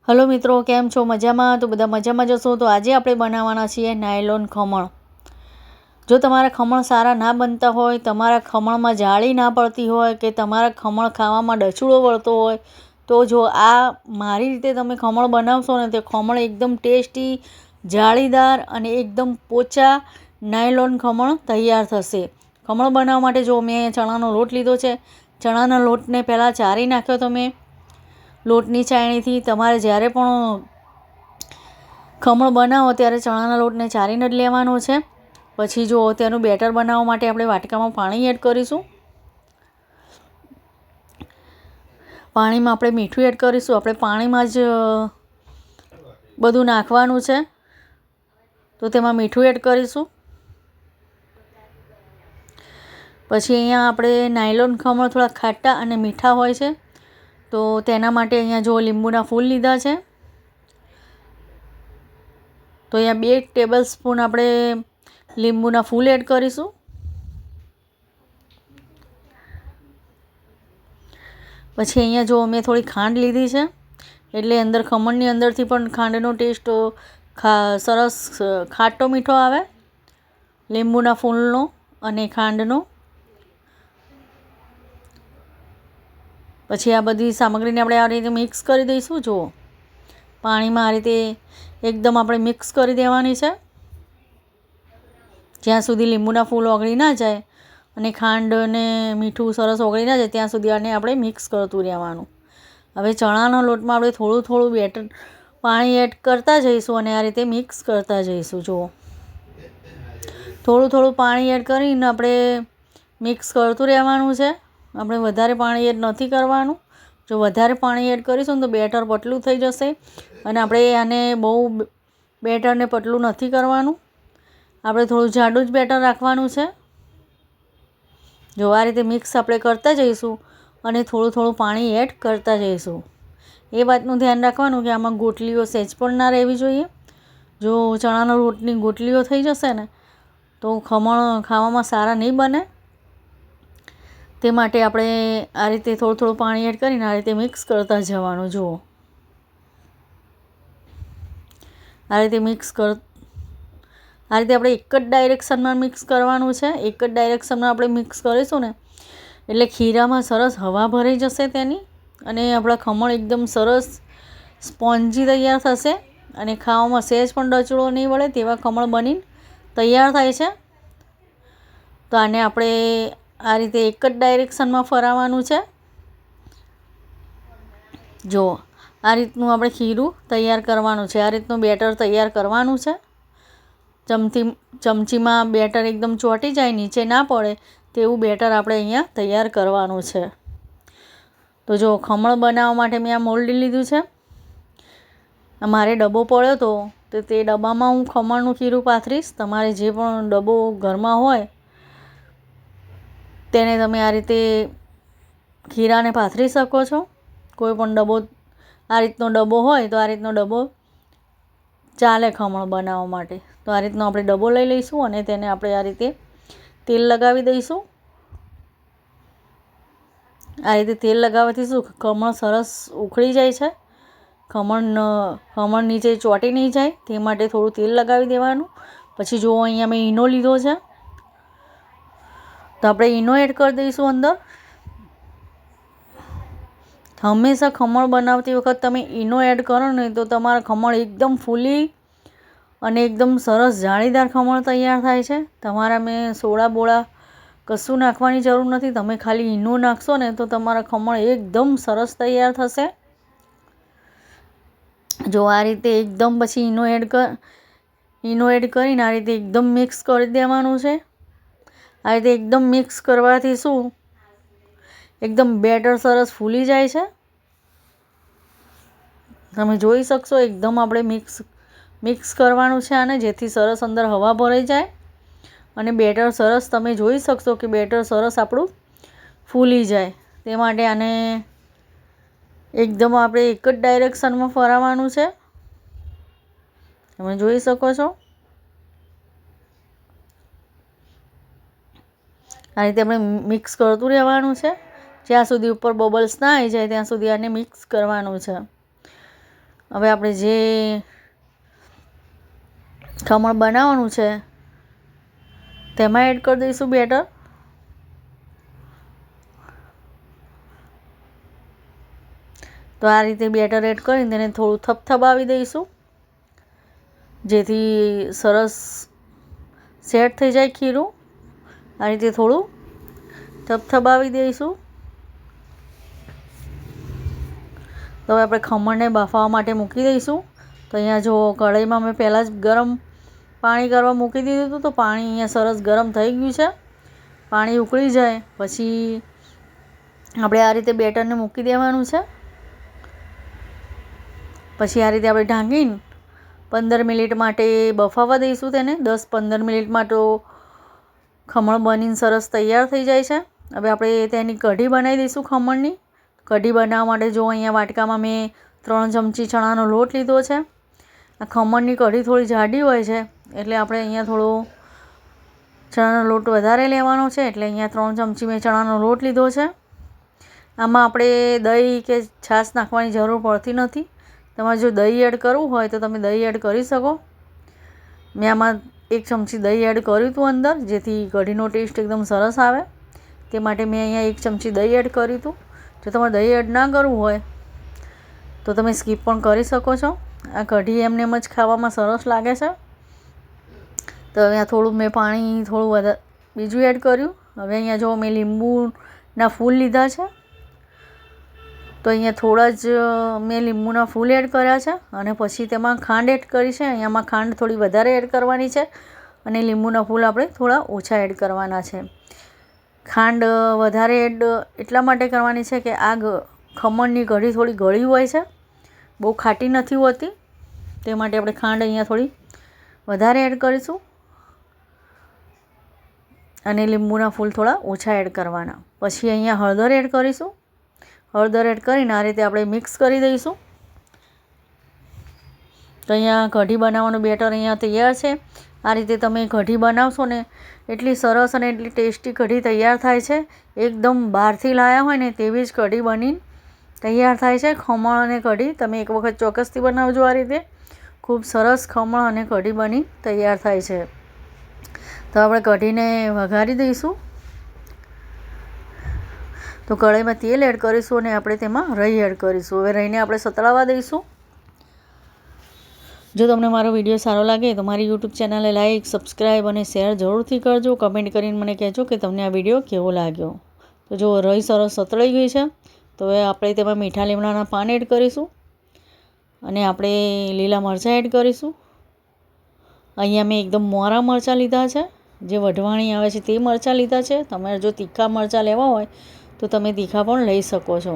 Hello મિત્રો, કેમ છો? મજામાં? તો બધા મજામાં જશો. તો આજે આપણે બનાવવાના છીએ નાયલોન ખમણ. જો તમારા ખમણ સારા ના બનતા હોય, તમારા ખમણમાં જાળી ના પડતી હોય કે તમારા ખમણ ખાવામાં ડચુડો વળતો હોય, તો જો આ મારી રીતે તમે ખમણ બનાવશો ને તે ખમણ એકદમ ટેસ્ટી, જાળીદાર અને એકદમ પોચા નાયલોન ખમણ તૈયાર થશે. ખમણ બનાવવા માટે જો મેં ચણાનો લોટ લીધો છે. ચણાના લોટને પહેલાં ચારી નાખ્યો તમે લોટની ચાળણીથી. તમારે જ્યારે પણ ખમણ બનાવો ત્યારે ચણાના લોટને ચારીને જ લેવાનો છે. પછી જો તેનું બેટર બનાવવા માટે આપણે વાટકામાં પાણી એડ કરીશું. પાણીમાં આપણે મીઠું એડ કરીશું. આપણે પાણીમાં જ બધું નાખવાનું છે, તો તેમાં મીઠું એડ કરીશું. પછી અહીંયા આપણે નાયલોન ખમણ થોડા ખાટા અને મીઠા હોય છે, તો તેના માટે અહીંયા જો લીંબુના ફૂલ લીધા છે. તો અહીંયા 2 ટેબલ સ્પૂન આપણે લીંબુના ફૂલ એડ કરીશું. પછી અહીંયા જો મેં થોડી ખાંડ લીધી છે, એટલે અંદર ખમણની અંદરથી પણ ખાંડનો ટેસ્ટ સરસ ખાટો મીઠો આવે, લીંબુના ફૂલનો અને ખાંડનો. પછી આ બધી સામગ્રીને આપણે આ રીતે મિક્સ કરી દઈશું. જુઓ, પાણીમાં આ રીતે એકદમ આપણે મિક્સ કરી દેવાની છે, જ્યાં સુધી લીંબુના ફૂલ ઓગળી ના જાય અને ખાંડ અને મીઠું સરસ ઓગળી ના જાય ત્યાં સુધી આને આપણે મિક્સ કરતું રહેવાનું. હવે ચણાના લોટમાં આપણે થોડું થોડું બેટર પાણી એડ કરતા જઈશું અને આ રીતે મિક્સ કરતા જઈશું. જુઓ, થોડું થોડું પાણી એડ કરીને આપણે મિક્સ કરતું રહેવાનું છે. આપણે વધારે પાણી એડ નથી કરવાનું. જો વધારે પાણી એડ કરીશું ને તો બેટર પતલું થઈ જશે અને આપણે આને બહુ બેટરને પતલું નથી કરવાનું. આપણે થોડું જાડું જ બેટર રાખવાનું છે. જો આ રીતે મિક્સ આપણે કરતા જઈશું અને થોડું થોડું પાણી એડ કરતા જઈશું. એ વાતનું ધ્યાન રાખવાનું કે આમાં ગોટલીઓ સહેજ પણ ના રહેવી જોઈએ. જો ચણાના લોટની ગોટલીઓ થઈ જશે ને તો ખમણ ખાવામાં સારા નહીં બને. તે માટે આપણે આ રીતે થોડું થોડું પાણી એડ કરીને આ રીતે મિક્સ કરતા જવાનું. જુઓ, આ રીતે આપણે એક જ ડાયરેક્શનમાં મિક્સ કરવાનું છે. એક જ ડાયરેક્શનમાં આપણે મિક્સ કરીશું ને એટલે ખીરામાં સરસ હવા ભરાઈ જશે તેની, અને આપણા ખમણ એકદમ સરસ સ્પોન્જી તૈયાર થશે અને ખાવામાં સહેજ પણ ડચુડો નહીં વળે તેવા ખમણ બનીને તૈયાર થાય છે. તો આને આપણે આ રીતે એક જ ડાયરેક્શનમાં ફરાવવાનું છે. જો આ રીતનું આપણે ખીરું તૈયાર કરવાનું છે. આ રીતનું બેટર તૈયાર કરવાનું છે. ચમચીમાં બેટર એકદમ ચોંટી જાય, નીચે ના પડે તેવું બેટર આપણે અહીંયા તૈયાર કરવાનું છે. તો જો ખમણ બનાવવા માટે મેં આ મોલ્ડ લીધું છે. મારે ડબ્બો પડ્યો હતો તો તે ડબ્બામાં હું ખમણનું ખીરું પાથરીશ. તમારે જે પણ ડબ્બો ઘરમાં હોય તેને તમે આ રીતે ખીરાને પાથરી શકો છો. કોઈ પણ ડબ્બો, આ રીતનો ડબ્બો હોય તો આ રીતનો ડબ્બો ચાલે ખમણ બનાવવા માટે. તો આ રીતનો આપણે ડબ્બો લઈ લઈશું અને તેને આપણે આ રીતે તેલ લગાવી દઈશું. આ રીતે તેલ લગાવવાથી શું ખમણ સરસ ઉખડી જાય છે. ખમણ નીચે ચોંટી નહીં જાય તે માટે થોડું તેલ લગાવી દેવાનું. પછી જુઓ, અહીંયા મેં ઈનો લીધો છે, તો આપણે ઈનો એડ કરી દઈશું અંદર. હંમેશા ખમણ બનાવતી વખત તમે ઈનો એડ કરો ને તો તમારા ખમણ એકદમ ફૂલી અને એકદમ સરસ જાળીદાર ખમણ તૈયાર થાય છે. તમારા મેં સોડા બોળા કશું નાખવાની જરૂર નથી. તમે ખાલી ઈનો નાખશો ને તો તમારા ખમણ એકદમ સરસ તૈયાર થશે. જો આ રીતે એકદમ પછી ઈનો એડ કરીને આ રીતે એકદમ મિક્સ કરી દેવાનું છે. આ રીતે એકદમ મિક્સ કરવાથી શું એકદમ બેટર સરસ ફૂલી જાય છે. તમે જોઈ શકશો એકદમ આપણે મિક્સ કરવાનું છે આને, જેથી સરસ અંદર હવા ભરાઈ જાય અને બેટર સરસ, તમે જોઈ શકશો કે બેટર સરસ આપણું ફૂલી જાય. તે માટે આને એકદમ આપણે એક જ ડાયરેક્શનમાં ફરાવવાનું છે. તમે જોઈ શકો છો આ રીતે આપણે મિક્સ કરતું રહેવાનું છે. જ્યાં સુધી ઉપર બબલ્સ ના આવી જાય ત્યાં સુધી આને મિક્સ કરવાનું છે. હવે આપણે જે ખમણ બનાવવાનું છે તેમાં એડ કરી દઈશું બેટર. તો આ રીતે બેટર એડ કરીને તેને થોડું થપથપાવી દઈશું, જેથી સરસ સેટ થઈ જાય ખીરું. આ રીતે થોડું થપથપાવી દઈશું. તો હવે આપણે ખમણને બાફવા માટે મૂકી દઈશું. તો અહીંયા જો કઢાઈમાં મેં પહેલાં જ ગરમ પાણી કરવા મૂકી દીધું હતું, તો પાણી અહીંયા સરસ ગરમ થઈ ગયું છે. પાણી ઉકળી જાય પછી આપણે આ રીતે બેટરને મૂકી દેવાનું છે. પછી આ રીતે આપણે ઢાંકીને 15 મિનિટ માટે બફાવા દઈશું તેને. 10-15 મિનિટમાં તો ખમણ બનીને સરસ તૈયાર થઈ જાય છે. હવે આપણે તેની કઢી બનાવી દઈશું ખમણની. કઢી બનાવવા માટે જો અહીંયા વાટકામાં મેં 3 ચમચી ચણાનો લોટ લીધો છે. આ ખમણની કઢી થોડી જાડી હોય છે એટલે આપણે અહીંયા થોડો ચણાનો લોટ વધારે લેવાનો છે, એટલે અહીંયા 3 ચમચી મેં ચણાનો લોટ લીધો છે. આમાં આપણે દહીં કે છાશ નાખવાની જરૂર પડતી નથી. તમારે જો દહીં એડ કરવું હોય તો તમે દહીં એડ કરી શકો. મેં આમાં 1 ચમચી દહીં એડ કર્યું હતું અંદર, જેથી કઢીનો ટેસ્ટ એકદમ સરસ આવે. તે માટે મેં અહીંયા 1 ચમચી દહીં એડ કર્યું હતું. જો તમારે દહીં એડ ના કરવું હોય તો તમે સ્કીપ પણ કરી શકો છો. આ કઢી એમને એમ જ ખાવામાં સરસ લાગે છે. તો અહીંયા થોડું મેં પાણી થોડું વધારે બીજું એડ કર્યું. હવે અહીંયા જો મેં લીંબુના ફૂલ લીધા છે, તો અહીંયા થોડા જ મેં લીંબુના ફૂલ એડ કર્યા છે અને પછી તેમાં ખાંડ એડ કરી છે. અહીંયામાં ખાંડ થોડી વધારે એડ કરવાની છે અને લીંબુના ફૂલ આપણે થોડા ઓછા એડ કરવાના છે. ખાંડ વધારે એડ એટલા માટે કરવાની છે કે આ ખમણની કઢી થોડી ગળી હોય છે, બહુ ખાટી નથી હોતી. તે માટે આપણે ખાંડ અહીંયા થોડી વધારે એડ કરીશું અને લીંબુના ફૂલ થોડા ઓછા એડ કરવાના. પછી અહીંયા હળદર એડ કરીશું. હળદર એડ કરીને આ રીતે આપણે મિક્સ કરી દઈશું. તો અહીંયા કઢી બનાવવાનું બેટર અહીંયા તૈયાર છે. આ રીતે તમે કઢી બનાવશો ને એટલી સરસ અને એટલી ટેસ્ટી કઢી તૈયાર થાય છે. એકદમ બહારથી લાવ્યા હોય ને તેવી જ કઢી બનીને તૈયાર થાય છે. ખમણ અને કઢી તમે એક વખત ચોક્કસથી બનાવજો. આ રીતે ખૂબ સરસ ખમણ અને કઢી બની તૈયાર થાય છે. તો આપણે કઢીને વઘારી દઈશું. તો કઢાઈમાં તેલ એડ કરીશું અને આપણે તેમાં રાઈ એડ કરીશું. હવે રાઈને આપણે સતળાવા દઈશું. જો તમને મારો વિડીયો સારો લાગે તો મારી યુટ્યુબ ચેનલને લાઇક, સબસ્ક્રાઈબ અને શેર જરૂરથી કરજો. કમેન્ટ કરીને મને કહેજો કે તમને આ વિડીયો કેવો લાગ્યો. તો જો રાઈ સરસ સતળાઈ ગઈ છે, તો હવે આપણે તેમાં મીઠા લીમડાના પાન એડ કરીશું અને આપણે લીલા મરચાં એડ કરીશું. અહીંયા મેં એકદમ મોરા મરચાં લીધા છે, જે વઢવાણી આવે છે તે મરચાં લીધા છે. તમારે જો તીખા મરચાં લેવા હોય તો તમે તીખા પણ લઈ શકો છો.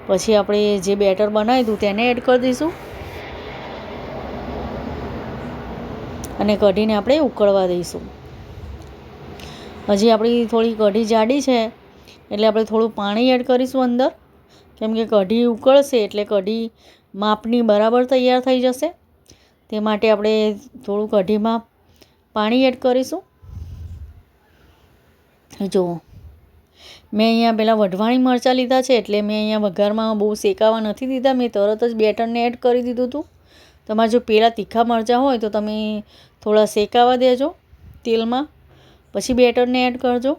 પછી આપણે જે બેટર બનાવ્યું હતું તેને એડ કરી દઈશું અને કઢીને આપણે ઉકળવા દઈશું. હજી આપણી થોડી કઢી જાડી છે એટલે આપણે થોડું પાણી એડ કરીશું અંદર, કેમ કે કઢી ઉકળશે એટલે કઢી માપની બરાબર તૈયાર થઈ જશે. તે માટે આપણે થોડું કઢીમાં પાણી એડ કરીશું. જો મેં અહીંયા પહેલાં વઢવાણી મરચાં લીધા છે એટલે મેં અહીંયા વઘારમાં બહુ શેકાવા નથી દીધા. મેં તરત જ બેટરને એડ કરી દીધું હતું. તમારે જો પહેલાં તીખા મરચાં હોય તો તમે થોડા શેકાવા દેજો તેલમાં, પછી બેટરને એડ કરજો.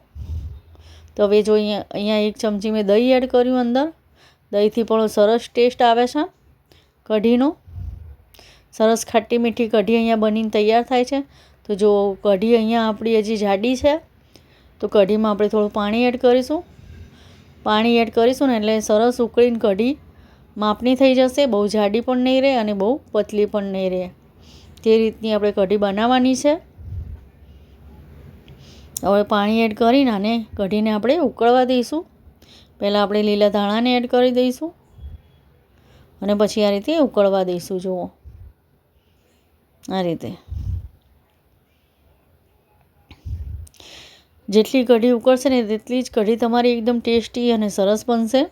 તો હવે જો અહીંયા 1 ચમચી મેં દહીં એડ કર્યું અંદર. દહીંથી પણ સરસ ટેસ્ટ આવે છે કઢીનો. સરસ ખાટી મીઠી કઢી અહીંયા બનીને તૈયાર થાય છે. તો જો કઢી અહીંયા આપણી હજી જાડી છે, તો કઢીમાં આપણે થોડું પાણી એડ કરીશું. પાણી એડ કરીશું ને એટલે સરસ ઉકળીને કઢી માપની થઈ જશે. બહુ જાડી પણ નહીં રહે અને બહુ પતલી પણ નહીં રહે. તે રીતની આપણે કઢી બનાવવાની છે. હવે પાણી એડ કરીને આને કઢીને આપણે ઉકળવા દઈશું. પહેલાં આપણે લીલા ધાણાને એડ કરી દઈશું અને પછી આ રીતે ઉકળવા દઈશું. જુઓ આ રીતે જેટલી કઢી ઉકળશે ને તેટલી જ કઢી તમારી એકદમ ટેસ્ટી અને સરસ બનશે.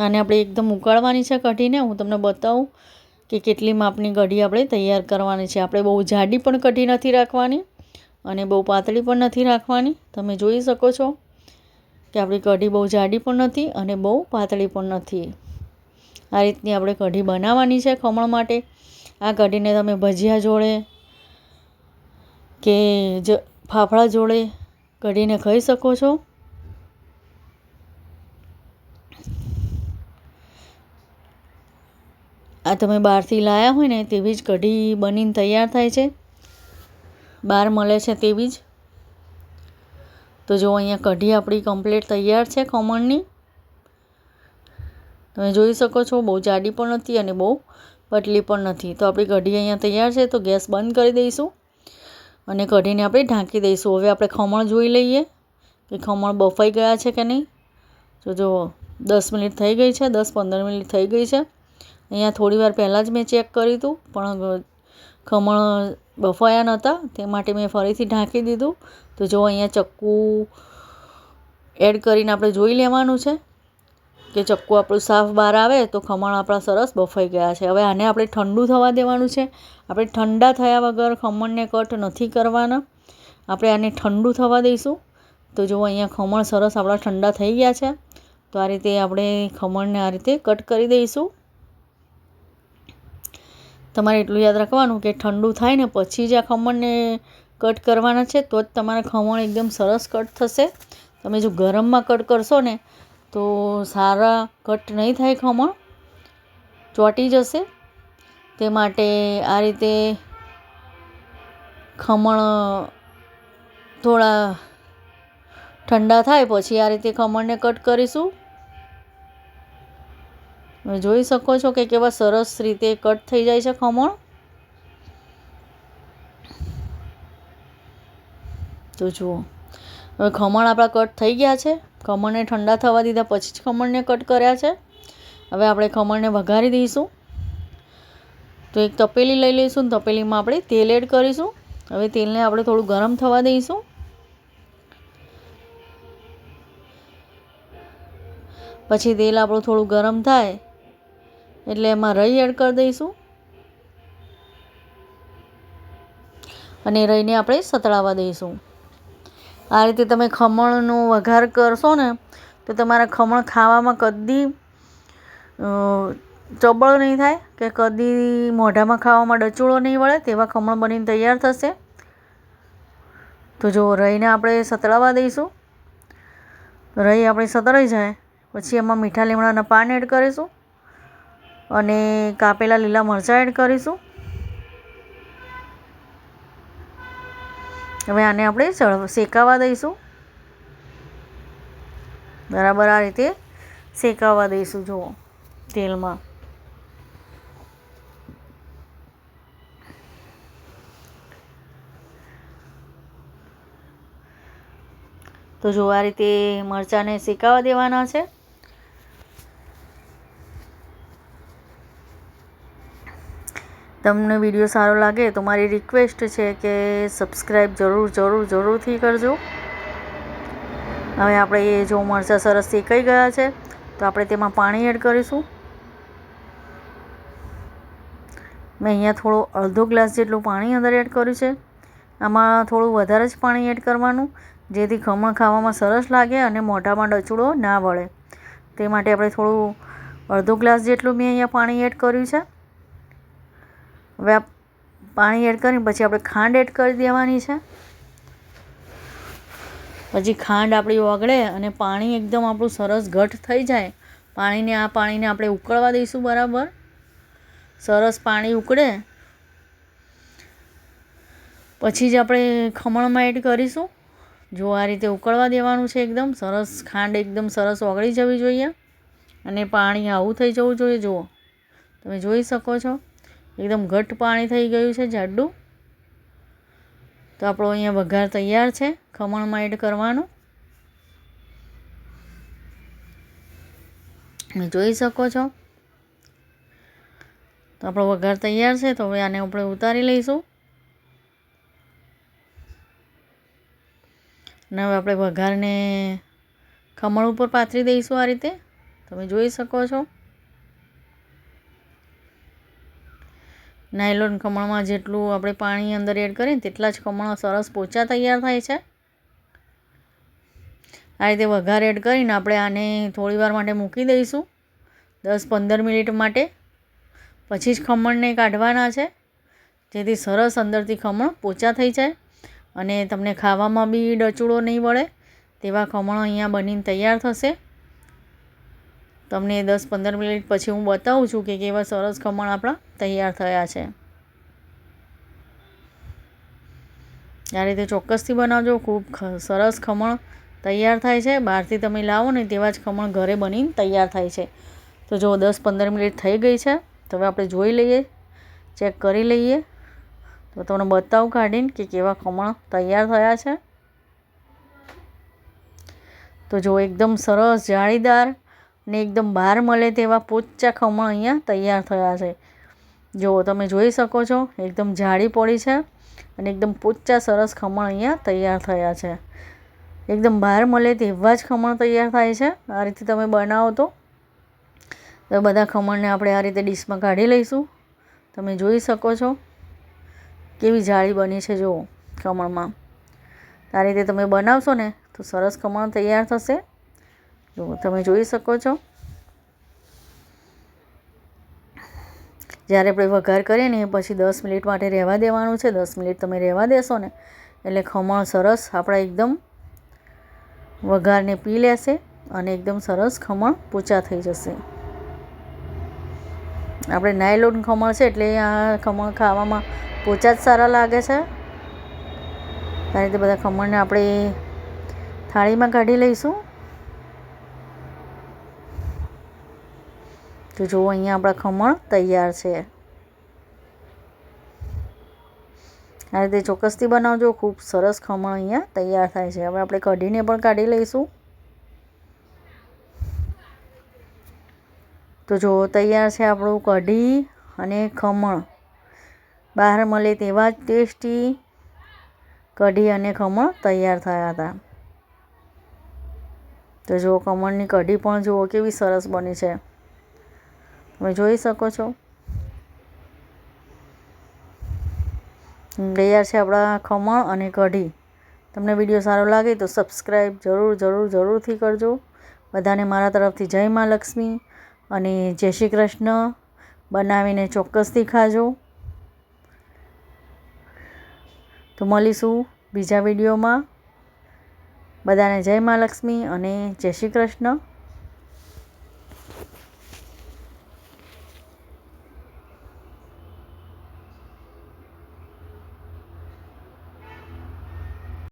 આને આપણે એકદમ ઉકાળવાની છે કઢીને. હું તમને બતાવું કે કેટલી માપની કઢી આપણે તૈયાર કરવાની છે. આપણે બહુ જાડી પણ કઢી નથી રાખવાની અને બહુ પાતળી પણ નથી રાખવાની. તમે જોઈ શકો છો કે આપણી કઢી બહુ જાડી પણ નથી અને બહુ પાતળી પણ નથી. આ રીતની આપણે કઢી બનાવવાની છે ખમણ માટે. આ કઢીને તમે ભજીયા જોડે કે ફાફડા જોડે કઢીને ખાઈ શકો છો. આ તમે બહારથી લાવ્યા હોય ને તેવી જ કઢી બનીને તૈયાર થાય છે, બહાર મળે છે તેવી જ. તો જો અહીંયા કઢી આપણી કમ્પ્લીટ તૈયાર છે ખમણની. તમે જોઈ શકો છો, બહુ જાડી પણ નથી અને બહુ પતલી પણ નથી. તો આપણી કઢી અહીંયા તૈયાર છે. તો ગેસ બંધ કરી દઈશું અને કઢીને આપણે ઢાંકી દઈશું. હવે આપણે ખમણ જોઈ લઈએ કે ખમણ બફાઈ ગયા છે કે નહીં. તો જો 10 મિનિટ થઈ ગઈ છે, 10-15 મિનિટ થઈ ગઈ છે. અહીંયા થોડી વાર પહેલાં જ મેં ચેક કર્યું હતું પણ ખમણ બફાયા નહોતા, તે માટે મેં ફરીથી ઢાંકી દીધું. તો જો અહીંયા ચક્કુ એડ કરીને આપણે જોઈ લેવાનું છે કે ચક્કુ આપણું સાફ બહાર આવે તો ખમણ આપણા સરસ બફાઈ ગયા છે. હવે આને આપણે ઠંડુ થવા દેવાનું છે. આપણે ઠંડા થયા વગર ખમણને કટ નથી કરવાના, આપણે આને ઠંડુ થવા દઈશું. તો જો અહીંયા ખમણ સરસ આપણા ઠંડા થઈ ગયા છે. તો આ રીતે આપણે ખમણને આ રીતે કટ કરી દઈશું. તમારે એટલું યાદ રાખવાનું કે ઠંડુ થાય ને પછી જ આ ખમણને કટ કરવાના છે, તો જ તમારા ખમણ એકદમ સરસ કટ થશે. તમે જો ગરમમાં કટ કરશો ને તો સારા કટ નહીં થાય, ખમણ ચોંટી જશે. તે માટે આ રીતે ખમણ થોડા ઠંડા થાય પછી આ રીતે ખમણને કટ કરીશું. તમે જોઈ શકો છો કે કેવા સરસ રીતે કટ થઈ જાય છે ખમણ. તો જુઓ, હવે ખમણ આપણા કટ થઈ ગયા છે. ખમણને ઠંડા થવા દીધા પછી જ ખમણને કટ કર્યા છે. હવે આપણે ખમણને વઘારી દઈશું. તો એક તપેલી લઈ લઈશું. તપેલીમાં આપણે તેલ એડ કરીશું. હવે તેલને આપણે થોડું ગરમ થવા દઈશું. પછી તેલ આપણું થોડું ગરમ થાય એટલે એમાં રાઈ એડ કરી દઈશું અને રાઈને આપણે સતળાવા દઈશું. આ રીતે તમે ખમણનો વઘાર કરશો ને તો તમારા ખમણ ખાવામાં કદી ચબળ નહીં થાય કે કદી મોઢામાં ખાવામાં ડચુળો નહીં વળે, તેવા ખમણ બનીને તૈયાર થશે. તો જો રાઈને આપણે સતળાવા દઈશું. રાઈ આપણી સતળાઈ જાય પછી એમાં મીઠા લીમડાના પાન એડ કરીશું અને કાપેલા લીલા મરચાં એડ કરીશું. હવે આને આપણે શેકાવા દઈશું. બરાબર આ રીતે શેકાવા દઈશું જુઓ તેલમાં. તો જો આ રીતે મરચાંને શેકાવા દેવાના છે. તમને વિડીયો સારો લાગે તો મારી રિક્વેસ્ટ છે કે સબસ્ક્રાઈબ જરૂરથી કરજો. હવે આપણે જો મરચાં સરસ શેકાઈ ગયા છે તો આપણે તેમાં પાણી એડ કરીશું. મેં અહીંયા થોડો અડધો ગ્લાસ જેટલું પાણી અંદર એડ કર્યું છે. આમાં થોડું વધારે જ પાણી એડ કરવાનું જેથી ખમણ ખાવામાં સરસ લાગે અને મોઢામાં ડચુડો ના વળે. તે માટે આપણે થોડું અડધો ગ્લાસ જેટલું મેં અહીંયા પાણી એડ કર્યું છે. હવે આ પાણી એડ કરીને પછી આપણે ખાંડ એડ કરી દેવાની છે. પછી ખાંડ આપણી ઓગળે અને પાણી એકદમ આપણું સરસ ઘટ થઈ જાય. પાણીને આપણે ઉકળવા દઈશું. બરાબર સરસ પાણી ઉકળે પછી જ આપણે ખમણમાં એડ કરીશું. જો આ રીતે ઉકળવા દેવાનું છે. એકદમ સરસ ખાંડ એકદમ સરસ ઓગળી જવી જોઈએ અને પાણી આવું થઈ જવું જોઈએ. જુઓ તમે જોઈ શકો છો એકદમ ઘટ્ટ પાણી થઈ ગયું છે જાડું. તો આપણો અહીંયા વઘાર તૈયાર છે ખમણમાં એડ કરવાનો. તમે જોઈ શકો છો. તો આપણો વઘાર તૈયાર છે. તો હવે આને આપણે ઉતારી લઈશું અને હવે આપણે વઘારને ખમણ ઉપર પાથરી દઈશું. આ રીતે તમે જોઈ શકો છો. નાયલોન ખમણમાં જેટલું આપણે પાણી અંદર એડ કરીએ તેટલા જ ખમણ સરસ પોચા તૈયાર થાય છે. આ રીતે વઘાર એડ કરીને આપણે આને થોડી વાર માટે મૂકી દઈશું. 10-15 મિનિટ માટે, પછી જ ખમણને કાઢવાના છે, જેથી સરસ અંદરથી ખમણ પોચા થઈ જાય અને તમને ખાવામાં બી ડચુડો નહીં વળે તેવા ખમણ અહીંયા બનીને તૈયાર થશે. તમને 10-15 મિનિટ પછી હું બતાવું છું કે કેવા સરસ ખમણ આપણા તૈયાર થયા છે. આ રીતે ચોક્કસથી બનાવજો, ખૂબ સરસ ખમણ તૈયાર થાય છે. બહારથી તમે લાવો ને તેવા જ ખમણ ઘરે બનીને તૈયાર થાય છે. તો જો 10-15 મિનિટ થઈ ગઈ છે, તો હવે આપણે જોઈ લઈએ, ચેક કરી લઈએ. તો તમને બતાવું કાઢીને કે કેવા ખમણ તૈયાર થયા છે. તો જો એકદમ સરસ જાળીદાર ને એકદમ બહાર મળે તેવા પોચા ખમણ અહીંયા તૈયાર થયા છે. જો તમે જોઈ શકો છો, એકદમ જાળી પડી છે અને એકદમ પોચા સરસ ખમણ અહીંયા તૈયાર થયા છે. એકદમ બહાર મળે તેવા જ ખમણ તૈયાર થાય છે. આ રીતે તમે બનાવો તો બધા ખમણને આપણે આ રીતે ડીશમાં કાઢી લઈશું. તમે જોઈ શકો છો કેવી જાળી બની છે. જુઓ ખમણમાં આ રીતે તમે બનાવશો ને તો સરસ ખમણ તૈયાર થશે. જો તમે જોઈ શકો છો. જ્યારે આપણે વઘાર કરીએ ને પછી 10 મિનિટ માટે રહેવા દેવાનું છે. 10 મિનિટ તમે રહેવા દેશો ને એટલે ખમણ સરસ આપણા એકદમ વઘારને પી લેશે અને એકદમ સરસ ખમણ પોચા થઈ જશે. આપણે નાયલોન ખમણ છે એટલે આ ખમણ ખાવામાં પોચા જ સારા લાગે છે. આ રીતે બધા ખમણને આપણે થાળીમાં કાઢી લઈશું. તો જુઓ અહીંયા આપણા ખમણ તૈયાર છે. આ રીતે ચોક્કસથી બનાવજો, ખૂબ સરસ ખમણ અહીંયા તૈયાર થાય છે. હવે આપણે કઢીને પણ કાઢી લઈશું. તો જો તૈયાર છે આપણું કઢી અને ખમણ. બહાર મળે તેવા જ ટેસ્ટી કઢી અને ખમણ તૈયાર થયા હતા. તો જો ખમણની કઢી પણ જુઓ કેવી સરસ બની છે. તમે જોઈ શકો છો. તૈયાર છે આપણા ખમણ અને કઢી. તમને વિડીયો સારો લાગે તો સબસ્ક્રાઈબ જરૂરથી કરજો. બધાને મારા તરફથી જય મા લક્ષ્મી અને જય શ્રી કૃષ્ણ. બનાવીને ચોક્કસથી ખાજો. તો મળીશું બીજા વિડીયોમાં. બધાને જય મા લક્ષ્મી અને જય શ્રી કૃષ્ણ.